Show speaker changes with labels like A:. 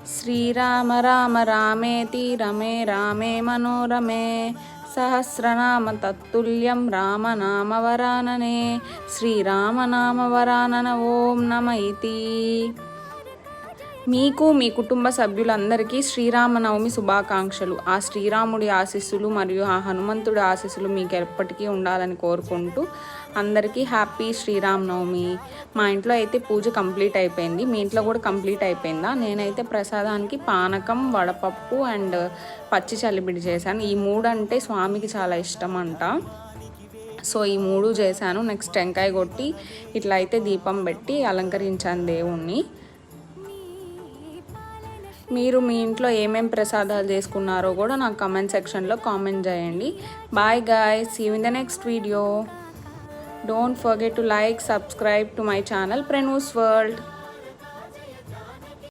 A: శ్రీరామ రామ రామేతి రమే రామే మనోరమే సహస్రనామ తత్తుల్యం రామనామవరాననే శ్రీరామనామవరానన ఓం నమ ఇతి. మీకు మీ కుటుంబ సభ్యులందరికీ శ్రీరామనవమి శుభాకాంక్షలు. ఆ శ్రీరాముడి ఆశీస్సులు మరియు ఆ హనుమంతుడి ఆశీస్సులు మీకు ఎప్పటికీ ఉండాలని కోరుకుంటూ అందరికీ హ్యాపీ శ్రీరామనవమి. మా ఇంట్లో అయితే పూజ కంప్లీట్ అయిపోయింది. మీ ఇంట్లో కూడా కంప్లీట్ అయిపోయిందా? నేనైతే ప్రసాదానికి పానకం, వడపప్పు అండ్ పచ్చి చల్లిబిడి చేశాను. ఈ మూడు అంటే స్వామికి చాలా ఇష్టం అంట. సో ఈ మూడు చేశాను. నెక్స్ట్ టెంకాయ కొట్టి ఇట్లా అయితే దీపం పెట్టి అలంకరించాను దేవుణ్ణి. మీరు మీ ఇంట్లో ఏమేం ప్రసాదాలు చేసుకున్నారో కూడా నాకు కామెంట్ సెక్షన్లో కామెంట్ చేయండి. Bye guys, see you in the next video. Don't forget to like, subscribe to my channel ప్రెనూస్ వరల్డ్.